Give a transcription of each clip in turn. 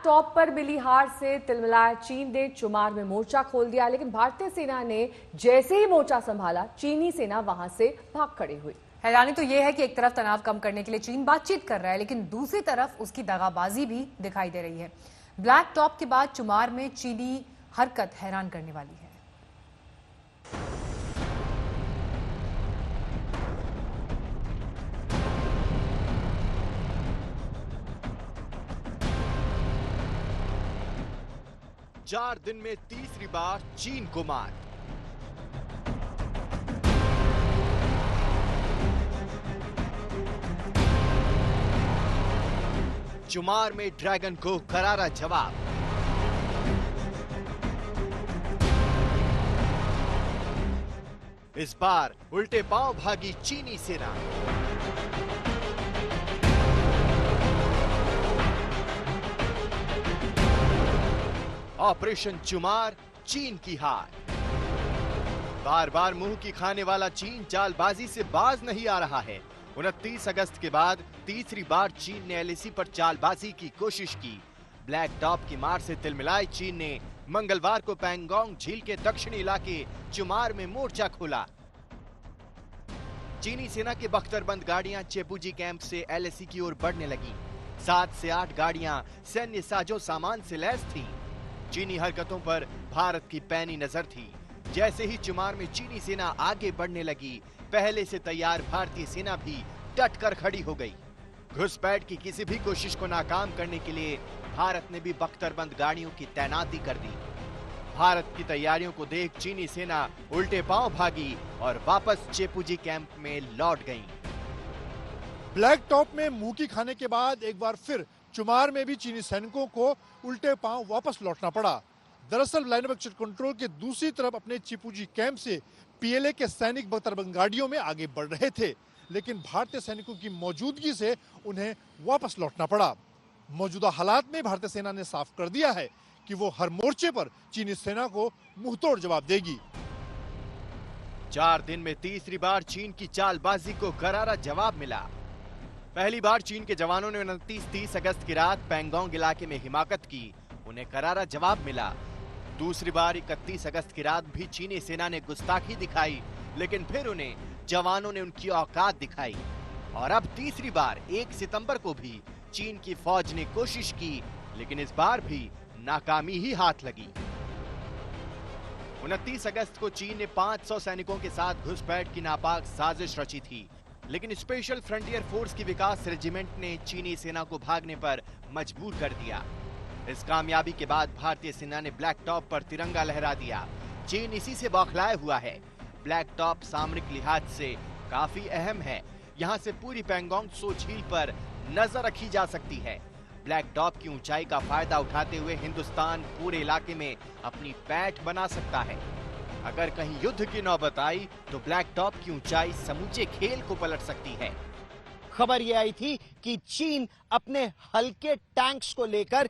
Top पर मिली हार से तिलमिलाया चीन ने चुमार में मोर्चा खोल दिया, लेकिन भारतीय सेना ने जैसे ही मोर्चा संभाला, चीनी सेना वहां से भाग खड़ी हुई। हैरानी तो यह है कि एक तरफ तनाव कम करने के लिए चीन बातचीत कर रहा है, लेकिन दूसरी तरफ उसकी दगाबाजी भी दिखाई दे रही है। ब्लैक टॉप के बाद चुमार में चीनी हरकत हैरान करने वाली है। चार दिन में तीसरी बार चीन को मार। चुमार में ड्रैगन को करारा जवाब। इस बार उल्टे पांव भागी चीनी सेना। ऑपरेशन चुमार, चीन की हार। बार बार मुंह की खाने वाला चीन चालबाजी से बाज नहीं आ रहा है। 29 अगस्त के बाद तीसरी बार चीन ने एलएसी पर चालबाजी की कोशिश की। ब्लैक टॉप की मार से तिलमिलाए चीन ने मंगलवार को पैंगोंग झील के दक्षिणी इलाके चुमार में मोर्चा खोला। चीनी सेना के बख्तरबंद गाड़ियां चेपुजी कैंप से एलएसी की ओर बढ़ने लगी। 7 से 8 गाड़ियां सैन्य साजो सामान से लैस थी। चीनी हरकतों पर भारत की पैनी नजर थी। जैसे ही चुमार में चीनी सेना आगे बढ़ने लगी, पहले से तैयार भारतीय सेना भी डट कर खड़ी हो गई। घुसपैठ की किसी भी कोशिश को नाकाम करने के लिए भारत ने भी बख्तरबंद गाड़ियों की तैनाती कर दी। भारत की तैयारियों को देख चीनी सेना उल्टे पांव भागी और वापस चेपुजी कैंप में लौट गई। ब्लैक टॉप में मुंह की खाने के बाद एक बार फिर चुमार में भी चीनी सैनिकों को उल्टे पांव वापस लौटना पड़ा। दरअसल लाइन ऑफ एक्शन कंट्रोल के दूसरी तरफ अपने चिपुजी कैंप से पीएलए के सैनिक बख्तरबंद गाड़ियों में आगे बढ़ रहे थे, लेकिन भारतीय सैनिकों की मौजूदगी से उन्हें वापस लौटना पड़ा। मौजूदा हालात में भारतीय सेना ने साफ कर दिया है कि वो हर मोर्चे पर चीनी सेना को मुंहतोड़ जवाब देगी। 4 दिन में तीसरी बार चीन की चालबाजी को करारा जवाब मिला। पहली बार चीन के जवानों ने 29-30 अगस्त की रात पैंगोंग इलाके में हिमाकत की, उन्हें करारा जवाब मिला। दूसरी बार 31 अगस्त की रात भी चीनी सेना ने गुस्ताखी दिखाई, लेकिन फिर उन्हें जवानों ने उनकी औकात दिखाई। और अब तीसरी बार 1 सितंबर को भी चीन की फौज ने कोशिश की, लेकिन इस बार भी नाकामी ही हाथ लगी। 29 अगस्त को चीन ने 500 सैनिकों के साथ घुसपैठ की नापाक साजिश रची थी, लेकिन स्पेशल फ्रंटियर फोर्स की विकास रेजिमेंट ने चीनी सेना को भागने पर मजबूर कर दिया। इस कामयाबी के बाद भारतीय सेना ने ब्लैक टॉप पर तिरंगा लहरा दिया। चीन इसी से बौखलाया हुआ है। ब्लैक टॉप सामरिक लिहाज से काफी अहम है। यहाँ से पूरी पैंगोंग त्सो झील पर नजर रखी जा सकती है। ब्लैक टॉप की ऊंचाई का फायदा उठाते हुए हिंदुस्तान पूरे इलाके में अपनी पैठ बना सकता है। अगर कहीं युद्ध की नौबत आई तो ब्लैक टॉप की ऊंचाई समूचे खेल को पलट सकती है। खबर यह आई थी कि चीन अपने हल्के टैंक्स को लेकर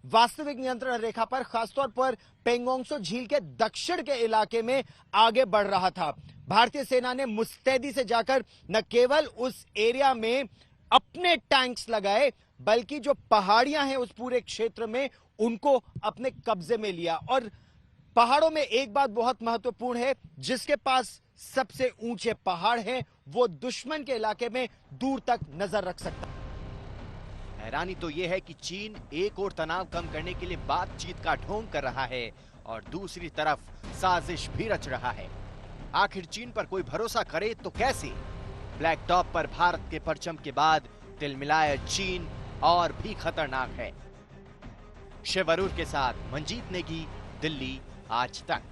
वास्तविक नियंत्रण रेखा पर, खासतौर पर पैंगोंग त्सो झील के दक्षिण के इलाके में आगे बढ़ रहा था। भारतीय सेना ने मुस्तैदी से जाकर न केवल उस एरिया में अपने टैंक्स लगाए, बल्कि जो पहाड़ियां हैं उस पूरे क्षेत्र में उनको अपने कब्जे में लिया। और पहाड़ों में एक बात बहुत महत्वपूर्ण है, जिसके पास सबसे ऊंचे पहाड़ हैं वो दुश्मन के इलाके में दूर तक नजर रख सकता है। हैरानी तो यह है कि चीन एक और तनाव कम करने के लिए बातचीत का ढोंग कर रहा है और दूसरी तरफ साजिश भी रच रहा है। आखिर चीन पर कोई भरोसा करे तो कैसे? ब्लैक टॉप पर भारत के परचम के बाद तिलमिलाया चीन और भी खतरनाक है। शिव अरूर के साथ मंजीत नेगी, दिल्ली आज तक।